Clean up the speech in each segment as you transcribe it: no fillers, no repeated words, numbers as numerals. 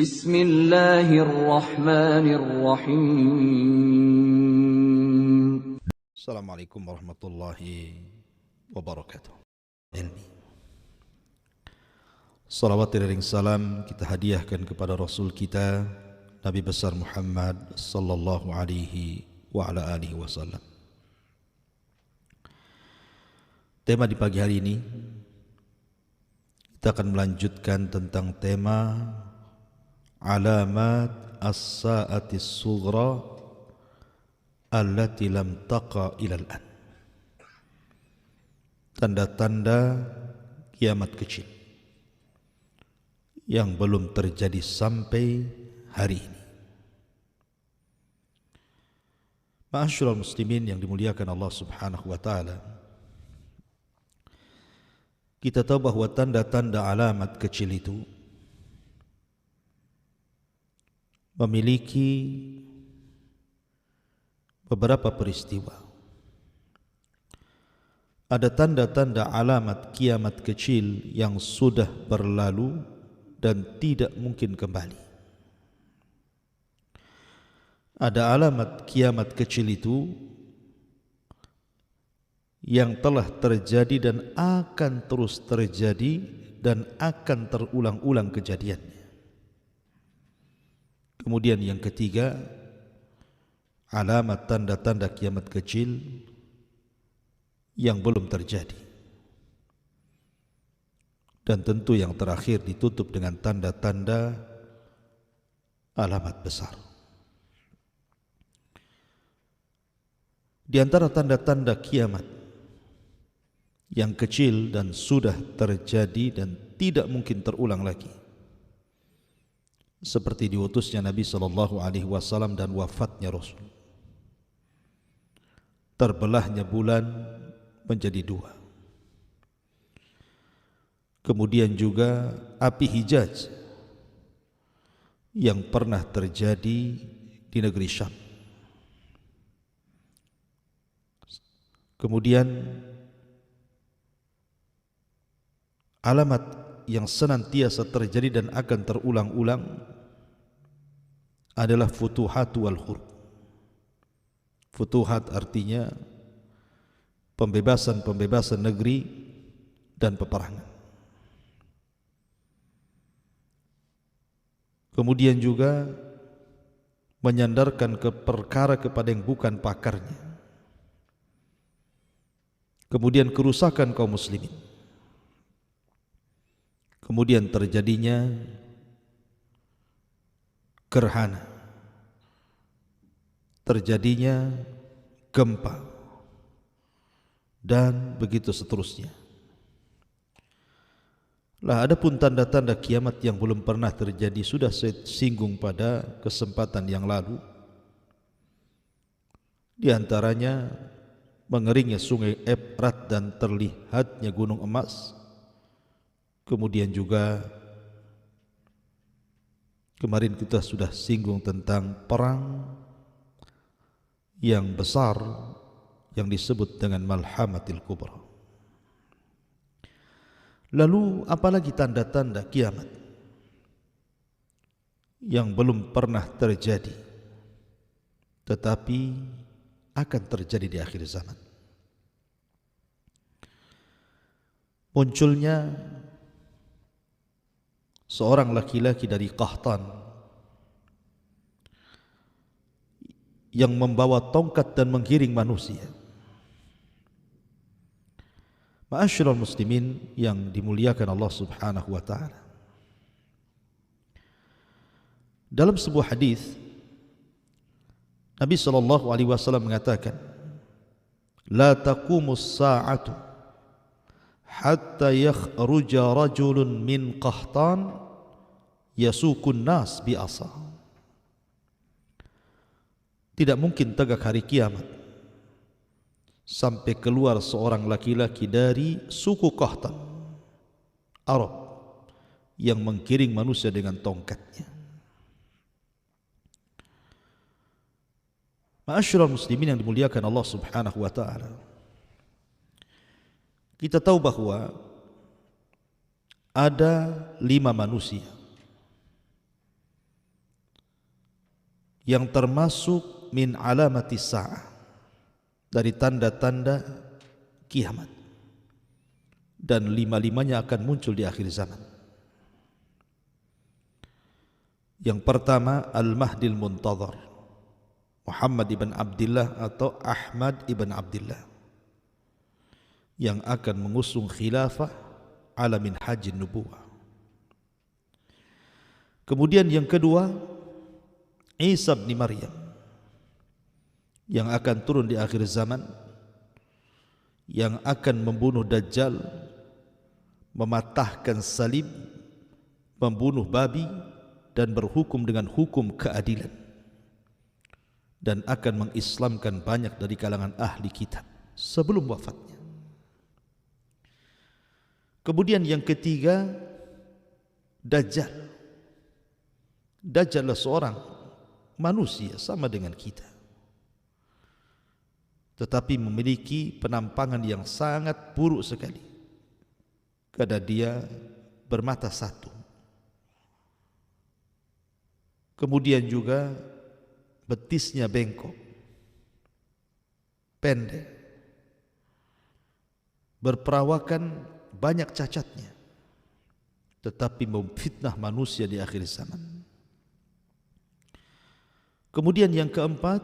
Bismillahirrahmanirrahim. Assalamualaikum warahmatullahi wabarakatuh. Salawat dan salam kita hadiahkan kepada Rasul kita Nabi besar Muhammad sallallahu alaihi wa ala alihi wasallam. Tema di pagi hari ini kita akan melanjutkan tentang tema alamat as-sa'atis sughra allati lam taqa ilal an. Tanda-tanda kiamat kecil yang belum terjadi sampai hari ini. Ma'asyiral muslimin yang dimuliakan Allah Subhanahu wa taala, kita tahu bahwa tanda-tanda alamat kecil itu memiliki beberapa peristiwa. Ada tanda-tanda alamat kiamat kecil yang sudah berlalu dan tidak mungkin kembali. Ada alamat kiamat kecil itu yang telah terjadi dan akan terus terjadi dan akan terulang-ulang kejadiannya. Kemudian yang ketiga, alamat tanda-tanda kiamat kecil yang belum terjadi. Dan tentu yang terakhir ditutup dengan tanda-tanda alamat besar. Di antara tanda-tanda kiamat yang kecil dan sudah terjadi dan tidak mungkin terulang lagi, seperti diutusnya Nabi SAW dan wafatnya Rasul, terbelahnya bulan menjadi dua, kemudian juga api Hijaz yang pernah terjadi di negeri Syam, kemudian alamat yang senantiasa terjadi dan akan terulang-ulang adalah futuhat wal hurub. Futuhat artinya pembebasan-pembebasan negeri dan peperangan. Kemudian juga menyandarkan ke perkara kepada yang bukan pakarnya. Kemudian kerusakan kaum muslimin. Kemudian terjadinya gerhana, terjadinya gempa, dan begitu seterusnya. Lah, adapun tanda-tanda kiamat yang belum pernah terjadi sudah saya singgung pada kesempatan yang lalu. Di antaranya mengeringnya sungai Efrat dan terlihatnya gunung emas. Kemudian juga kemarin kita sudah singgung tentang perang yang besar yang disebut dengan Malhamatil Kubra. Lalu apalagi tanda-tanda kiamat yang belum pernah terjadi tetapi akan terjadi di akhir zaman? Munculnya seorang laki-laki dari Qahtan yang membawa tongkat dan menggiring manusia. Ma'asyiral muslimin yang dimuliakan Allah Subhanahu wa taala, dalam sebuah hadis Nabi sallallahu alaihi wasallam mengatakan, la taqumus sa'atu hatta yakhruja rajulun min Qahtan yasukun nas bi asa. Tidak mungkin tegak hari kiamat sampai keluar seorang laki-laki dari suku Qahtan Arab yang menggiring manusia dengan tongkatnya. Ma'asyiral muslimin yang dimuliakan Allah Subhanahu wa taala, kita tahu bahwa ada 5 manusia yang termasuk min alamati sa'ah, dari tanda-tanda kiamat, dan lima-limanya akan muncul di akhir zaman. Yang pertama, Al-Mahdil Muntadhar, Muhammad ibn Abdullah atau Ahmad ibn Abdullah, yang akan mengusung khilafah ala minhajin nubuwah. Kemudian yang kedua, Isa bin Maryam, yang akan turun di akhir zaman, yang akan membunuh Dajjal, mematahkan salib, membunuh babi, dan berhukum dengan hukum keadilan, dan akan mengislamkan banyak dari kalangan ahli kitab sebelum wafatnya. Kemudian yang ketiga, Dajjal. Dajjal adalah seorang manusia sama dengan kita, tetapi memiliki penampangan yang sangat buruk sekali, karena dia bermata satu. Kemudian juga betisnya bengkok, pendek, berperawakan banyak cacatnya, tetapi memfitnah manusia di akhir zaman. Kemudian yang keempat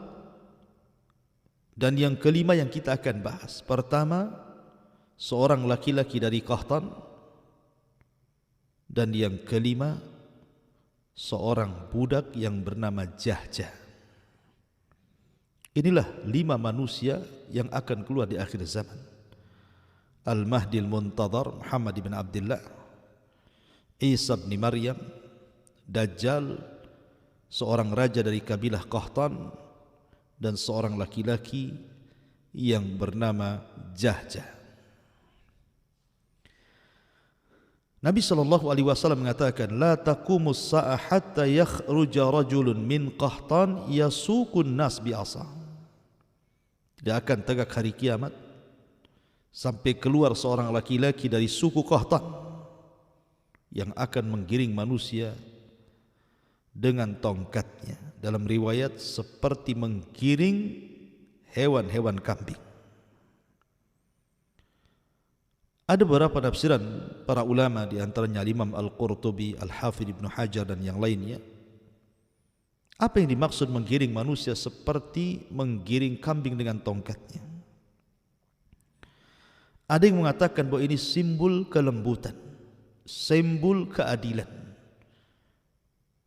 dan yang kelima yang kita akan bahas. Pertama, seorang laki-laki dari Qahtan, dan yang kelima, seorang budak yang bernama Jahjah. Inilah 5 manusia yang akan keluar di akhir zaman. Al-Mahdil Muntadhar, Muhammad ibn Abdullah, Isa bin Maryam, Dajjal, seorang raja dari kabilah Qahtan, dan seorang laki-laki yang bernama Jahjah. Nabi SAW mengatakan, la taqumus sa'ah hatta yakhruja rajulun min Qahtan yasukun nas bi'asa. Tidak akan tegak hari kiamat sampai keluar seorang laki-laki dari suku Qahtan yang akan menggiring manusia dengan tongkatnya. Dalam riwayat seperti menggiring hewan-hewan kambing. Ada beberapa tafsiran para ulama, di antaranya Imam Al-Qurtubi, Al-Hafidh Ibn Hajar dan yang lainnya. Apa yang dimaksud menggiring manusia seperti menggiring kambing dengan tongkatnya? Ada yang mengatakan bahwa ini simbol kelembutan, simbol keadilan.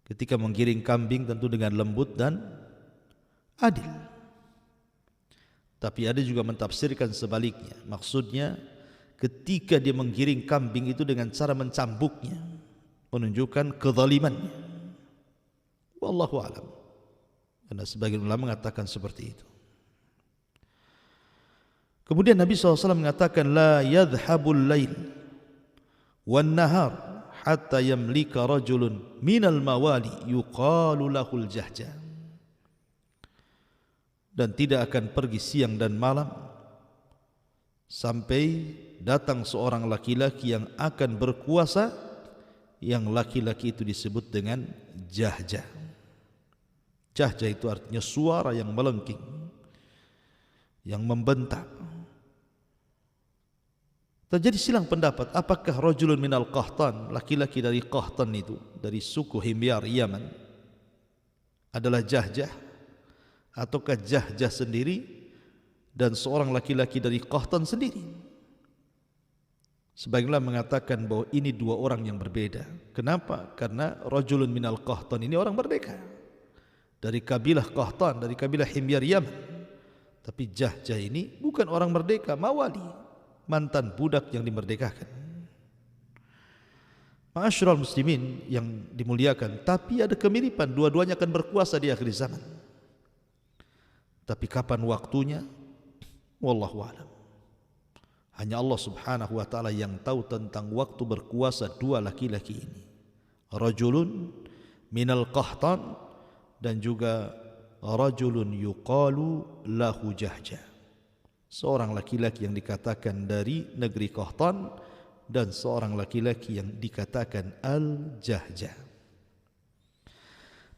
Ketika menggiring kambing tentu dengan lembut dan adil. Tapi ada juga mentafsirkan sebaliknya. Maksudnya ketika dia menggiring kambing itu dengan cara mencambuknya, menunjukkan kezalimannya. Wallahu a'lam. Karena sebagian ulama mengatakan seperti itu. Kemudian Nabi SAW mengatakan, la yadhhabul lail wan nahar hatta yamlika rajulun minal mawali yuqalu lahul Jahjah. Dan tidak akan pergi siang dan malam sampai datang seorang laki-laki yang akan berkuasa, yang laki-laki itu disebut dengan Jahjah. Jahjah itu artinya suara yang melengking, yang membentak. Terjadi silang pendapat, apakah rajulun minal Qahtan, laki-laki dari Qahtan itu, dari suku Himyar Yaman, adalah Jahjah, ataukah Jahjah sendiri dan seorang laki-laki dari Qahtan sendiri? Sebagian mengatakan bahwa ini 2 orang yang berbeda. Kenapa? Karena rajulun minal Qahtan ini orang merdeka dari kabilah Qahtan, dari kabilah Himyar Yaman. Tapi Jahjah ini bukan orang merdeka, mawali, mantan budak yang dimerdekakan. Ma'asyiral muslimin yang dimuliakan, tapi ada kemiripan, dua-duanya akan berkuasa di akhir zaman. Tapi kapan waktunya? Wallahu a'lam. Hanya Allah Subhanahu wa taala yang tahu tentang waktu berkuasa 2 laki-laki ini. Rajulun minal Qahtan dan juga rajulun yuqalu lahu Jahjah. Seorang laki-laki yang dikatakan dari negeri Qahtan dan seorang laki-laki yang dikatakan Al-Jahjah.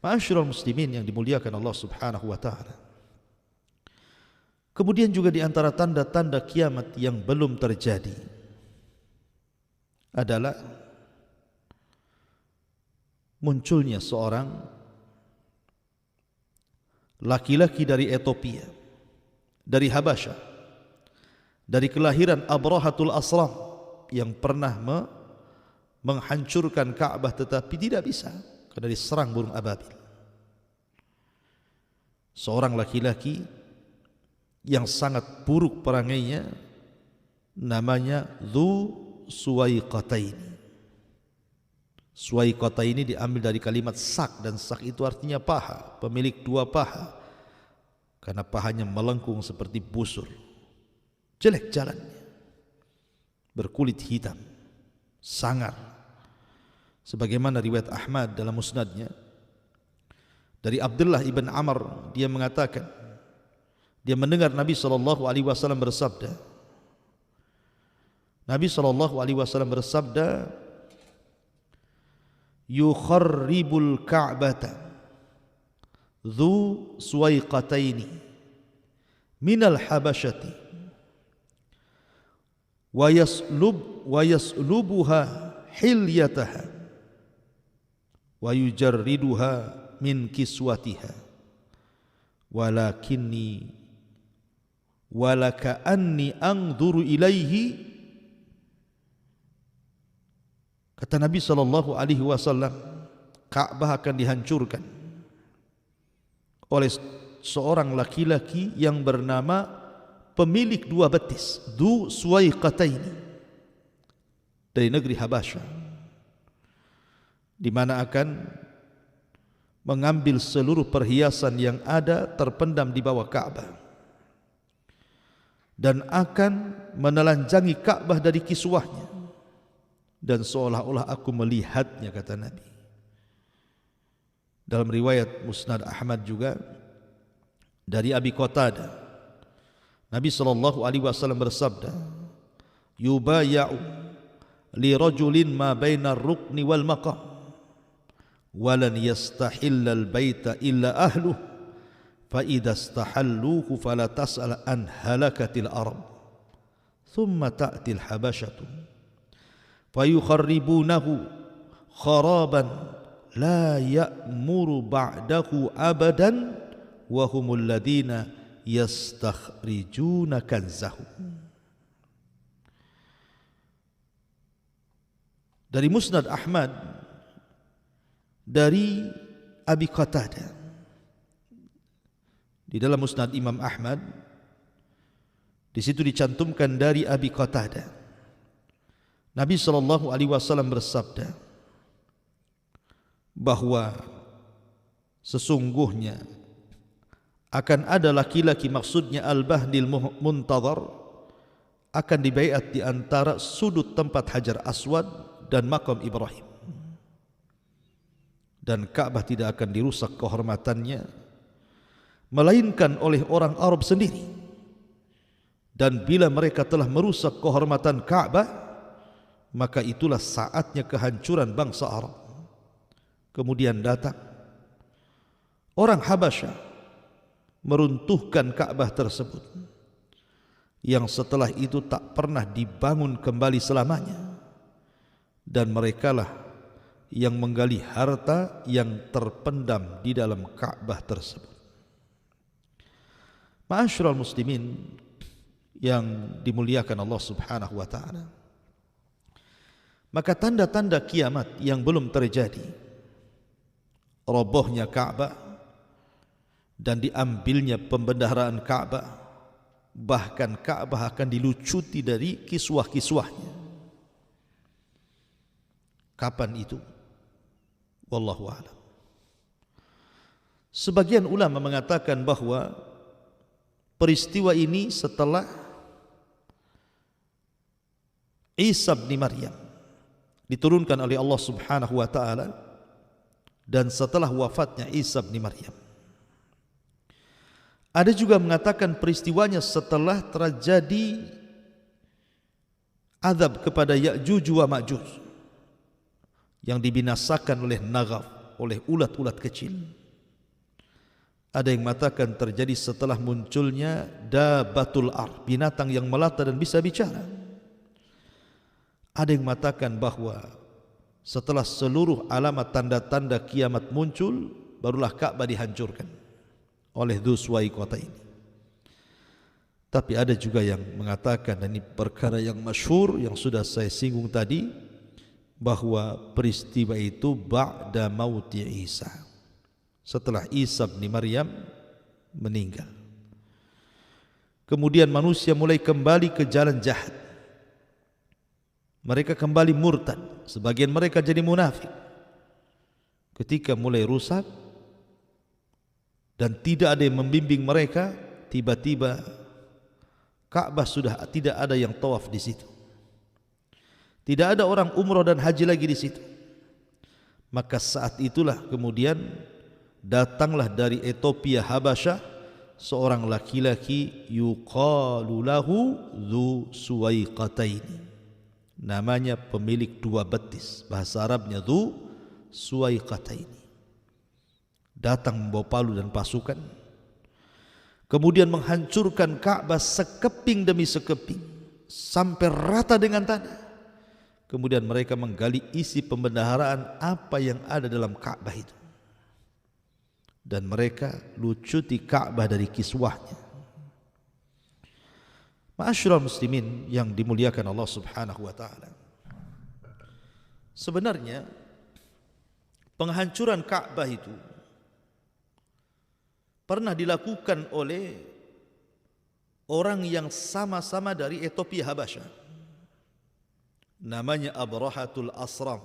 Ma'asyiral muslimin yang dimuliakan Allah Subhanahu wa taala. Kemudian juga di antara tanda-tanda kiamat yang belum terjadi adalah munculnya seorang laki-laki dari Ethiopia, dari Habasyah, dari kelahiran Abrahatul Asram yang pernah menghancurkan Ka'bah tetapi tidak bisa karena diserang burung ababil. Seorang laki-laki yang sangat buruk perangainya, namanya Dzu Suwaiqataini. Suwaiqataini diambil dari kalimat sak, dan sak itu artinya paha, pemilik dua paha, karena pahanya melengkung seperti busur, jelek jalannya, berkulit hitam, sangar. Sebagaimana riwayat Ahmad dalam musnadnya dari Abdullah ibn Amr, dia mengatakan dia mendengar Nabi SAW bersabda. Nabi SAW bersabda, yukharribul ka'bata Dzu Suwaiqataini minal habasyati wa yaslubuha hilyataha wa yujarriduha min kiswatiha walaka anni anzuru ilaihi. Kata Nabi SAW, Ka'bah akan dihancurkan oleh seorang laki-laki yang bernama pemilik dua betis, Dzu Suwaiqataini, dari negeri Habasyah, di mana akan mengambil seluruh perhiasan yang ada terpendam di bawah Ka'bah dan akan menelanjangi Ka'bah dari kiswahnya, dan seolah-olah aku melihatnya, kata Nabi. Dalam riwayat Musnad Ahmad juga dari Abi Qatadah, Nabi SAW bersabda, yubaya'u li rajulin ma bainar rukni wal maqam walan yastahillal baita illa ahluh fa idza istahalluhu fala tas'al an halakatil arab thumma ta'til habasyatu fayukharribunahu kharaban la ya'muru ba'dahu abadan wa humul ladina yastakhrijuna kanzahu. Dari Musnad Ahmad dari Abi Qatadah, di dalam Musnad Imam Ahmad di situ dicantumkan dari Abi Qatadah, Nabi SAW bersabda bahwa sesungguhnya akan ada laki-laki, maksudnya Al-Bahdil Muntadhar, akan dibaiat di antara sudut tempat Hajar Aswad dan makam Ibrahim, dan Ka'bah tidak akan dirusak kehormatannya melainkan oleh orang Arab sendiri, dan bila mereka telah merusak kehormatan Ka'bah maka itulah saatnya kehancuran bangsa Arab. Kemudian datang orang Habasyah meruntuhkan Ka'bah tersebut, yang setelah itu tak pernah dibangun kembali selamanya, dan merekalah yang menggali harta yang terpendam di dalam Ka'bah tersebut. Ma'asyiral muslimin yang dimuliakan Allah Subhanahu wa taala, maka tanda-tanda kiamat yang belum terjadi, robohnya Ka'bah dan diambilnya pembendaharaan Ka'bah, bahkan Ka'bah akan dilucuti dari kiswah-kiswahnya. Kapan itu? Wallahu a'lam. Sebagian ulama mengatakan bahwa peristiwa ini setelah Isa bin Maryam diturunkan oleh Allah Subhanahu wa taala, dan setelah wafatnya Isa bin Maryam. Ada juga mengatakan peristiwanya setelah terjadi azab kepada Ya'juj wa Ma'juj yang dibinasakan oleh Naghaf oleh ulat-ulat kecil. Ada yang mengatakan terjadi setelah munculnya dabatul ar, binatang yang melata dan bisa bicara. Ada yang mengatakan bahwa setelah seluruh alamat tanda-tanda kiamat muncul, barulah Ka'bah dihancurkan oleh Dzu Suwaiqah ini. Tapi ada juga yang mengatakan, dan ini perkara yang masyhur yang sudah saya singgung tadi, bahwa peristiwa itu ba'da mauti Isa, setelah Isa bin Maryam meninggal. Kemudian manusia mulai kembali ke jalan jahat. Mereka kembali murtad, sebagian mereka jadi munafik. Ketika mulai rusak dan tidak ada yang membimbing mereka, tiba-tiba Ka'bah sudah tidak ada yang tawaf di situ. Tidak ada orang umrah dan haji lagi di situ. Maka saat itulah kemudian datanglah dari Ethiopia Habasyah seorang laki-laki yuqalu lahu Dzu Suwaiqataini. Namanya pemilik dua betis, bahasa Arabnya Dzu Suwaiqataini. Datang membawa palu dan pasukan, kemudian menghancurkan Ka'bah sekeping demi sekeping sampai rata dengan tanah. Kemudian mereka menggali isi pembendaharaan apa yang ada dalam Ka'bah itu, dan mereka lucuti Ka'bah dari kiswahnya. Ma'asyiral muslimin yang dimuliakan Allah Subhanahu wa taala. Sebenarnya penghancuran Ka'bah itu pernah dilakukan oleh orang yang sama-sama dari Ethiopia Habasyah. Namanya Abrahatul Asram.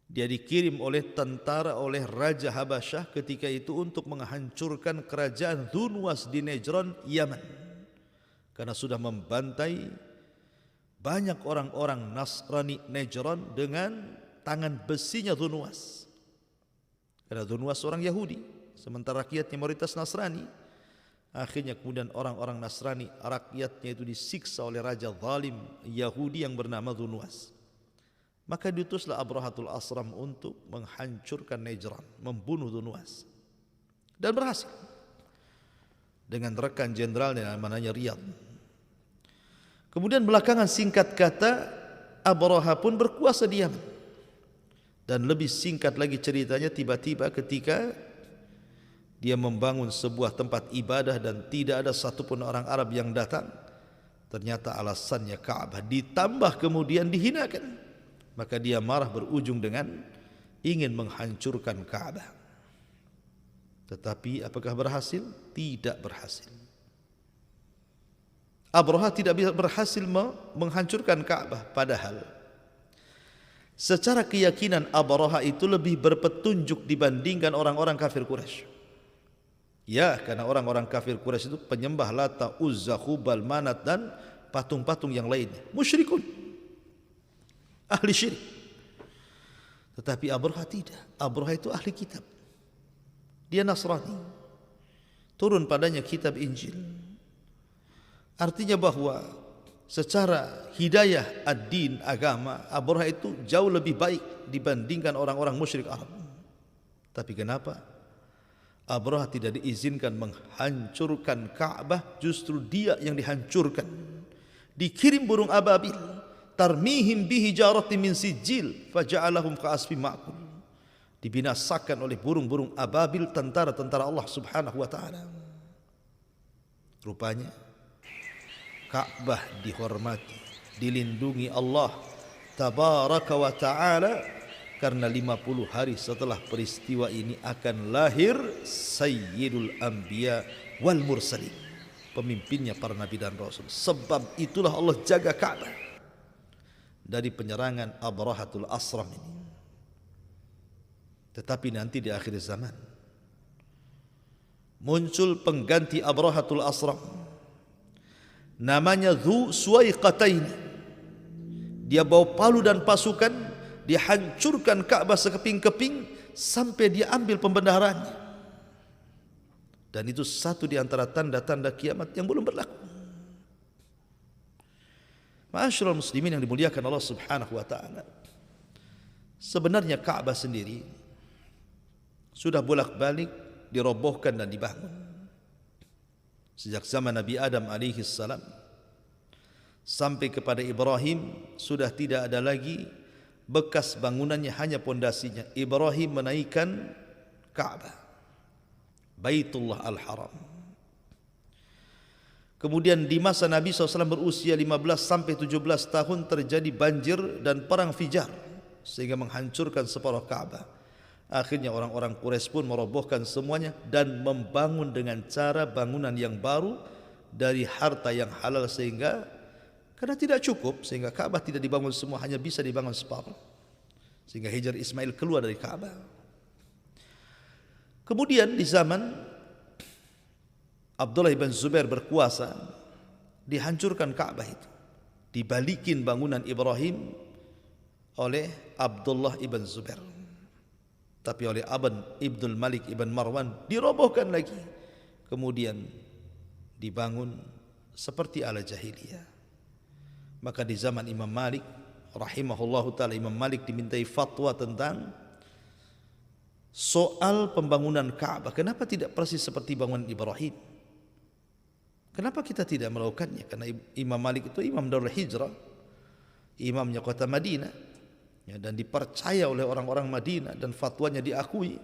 Dia dikirim oleh tentara oleh Raja Habasyah ketika itu untuk menghancurkan kerajaan Dzunwas di Najran, Yaman. Karena sudah membantai banyak orang-orang Nasrani Najran dengan tangan besinya Dzunwas. Karena Dzunwas orang Yahudi, sementara rakyatnya mayoritas Nasrani. Akhirnya kemudian orang-orang Nasrani, rakyatnya itu disiksa oleh raja zalim Yahudi yang bernama Dzunwas. Maka diutuslah Abrahatul Asram untuk menghancurkan Najran, membunuh Dzunwas, dan berhasil dengan rekan jenderalnya namanya Riyad. Kemudian belakangan singkat kata Abraha pun berkuasa di Yaman. Dan lebih singkat lagi ceritanya, tiba-tiba ketika dia membangun sebuah tempat ibadah dan tidak ada satupun orang Arab yang datang, ternyata alasannya Ka'bah, ditambah kemudian dihinakan. Maka dia marah berujung dengan ingin menghancurkan Ka'bah. Tetapi apakah berhasil? Tidak berhasil. Abraha tidak bisa berhasil menghancurkan Ka'bah, padahal secara keyakinan Abraha itu lebih berpetunjuk dibandingkan orang-orang kafir Quraisy. Ya, karena orang-orang kafir Quraisy itu penyembah Lata, Uzza, Hubal, Manat dan patung-patung yang lainnya, musyrikun, ahli syirik. Tetapi Abraha tidak. Abraha itu ahli kitab. Dia Nasrani. Turun padanya kitab Injil. Artinya bahwa secara hidayah ad-din, agama, Abraha itu jauh lebih baik dibandingkan orang-orang musyrik Arab. Tapi kenapa Abraha tidak diizinkan menghancurkan Ka'bah? Justru dia yang dihancurkan. Dikirim burung ababil, tarmihim bihijaratin min sijil faja'alahum ka'asfin ma'kul. Dibinasakan oleh burung-burung ababil, tentara-tentara Allah Subhanahu wa taala. Rupanya Ka'bah dihormati, dilindungi Allah Tabaraka wa ta'ala, karena 50 hari setelah peristiwa ini akan lahir Sayyidul Anbiya wal Mursalin, pemimpinnya para nabi dan rasul. Sebab itulah Allah jaga Ka'bah dari penyerangan Abrahatul Asram ini. Tetapi nanti di akhir zaman muncul pengganti Abrahatul Asram, namanya Dzu Suwaiqataini. Dia bawa palu dan pasukan, dia hancurkan Ka'bah sekeping-keping sampai dia ambil pembendaharaannya. Dan itu satu di antara tanda-tanda kiamat yang belum berlaku. Ma'asyiral muslimin yang dimuliakan Allah Subhanahu wa taala. Sebenarnya Ka'bah sendiri sudah bolak-balik dirobohkan dan dibangun. Sejak zaman Nabi Adam alaihi salam sampai kepada Ibrahim sudah tidak ada lagi bekas bangunannya, hanya pondasinya. Ibrahim menaikkan Ka'bah, Baitullah Al-Haram. Kemudian di masa Nabi SAW berusia 15 sampai 17 tahun terjadi banjir dan perang Fijar sehingga menghancurkan separuh Ka'bah. Akhirnya orang-orang Quraisy pun merobohkan semuanya dan membangun dengan cara bangunan yang baru dari harta yang halal, sehingga karena tidak cukup sehingga Ka'bah tidak dibangun semua, hanya bisa dibangun separuh, sehingga Hajar Ismail keluar dari Ka'bah. Kemudian di zaman Abdullah ibn Zubair berkuasa, dihancurkan Ka'bah itu, dibalikin bangunan Ibrahim oleh Abdullah ibn Zubair, tapi oleh Ibnul Malik ibn Marwan dirobohkan lagi, kemudian dibangun seperti ala jahiliyah. Maka di zaman Imam Malik rahimahullahu ta'ala, Imam Malik dimintai fatwa tentang soal pembangunan Ka'bah. Kenapa tidak persis seperti bangunan Ibrahim? Kenapa kita tidak melakukannya? Karena Imam Malik itu imam Darul Hijrah, imamnya kota Madinah, ya, dan dipercaya oleh orang-orang Madinah dan fatwanya diakui.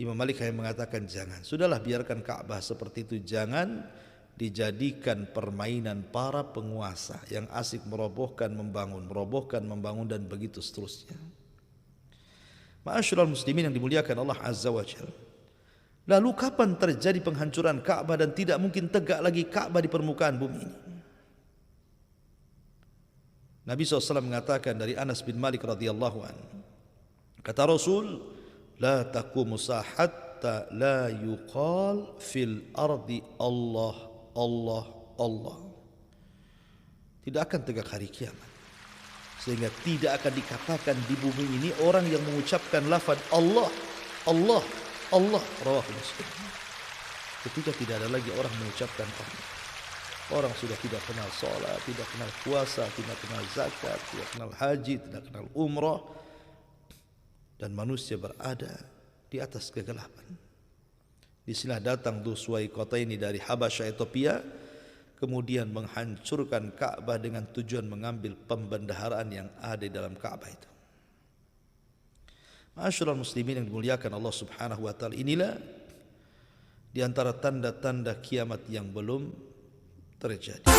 Imam Malik hanya mengatakan jangan, sudahlah biarkan Ka'bah seperti itu, jangan dijadikan permainan para penguasa yang asik merobohkan membangun dan begitu seterusnya. Ma'asyiral muslimin yang dimuliakan Allah Azza wa Jalla, lalu kapan terjadi penghancuran Ka'bah dan tidak mungkin tegak lagi Ka'bah di permukaan bumi ini? Nabi SAW mengatakan dari Anas bin Malik radhiyallahu anhu, kata Rasul, la taqumu hatta la yuqal fil ardi Allah Allah Allah. Tidak akan tegak hari kiamat sehingga tidak akan dikatakan di bumi ini orang yang mengucapkan lafaz Allah Allah Allah. Rawahu Muslim. Ketika tidak ada lagi orang mengucapkan Allah, orang sudah tidak kenal sholat, tidak kenal puasa, tidak kenal zakat, tidak kenal haji, tidak kenal umrah, dan manusia berada di atas kegelapan. Disinilah datang Dhuswai kota ini dari Habasyah Ethiopia, kemudian menghancurkan Ka'bah dengan tujuan mengambil pembendaharaan yang ada di dalam Ka'bah itu. Ma'asyiral muslimin yang dimuliakan Allah Subhanahu wa taala, inilah di antara tanda-tanda kiamat yang belum terjadi.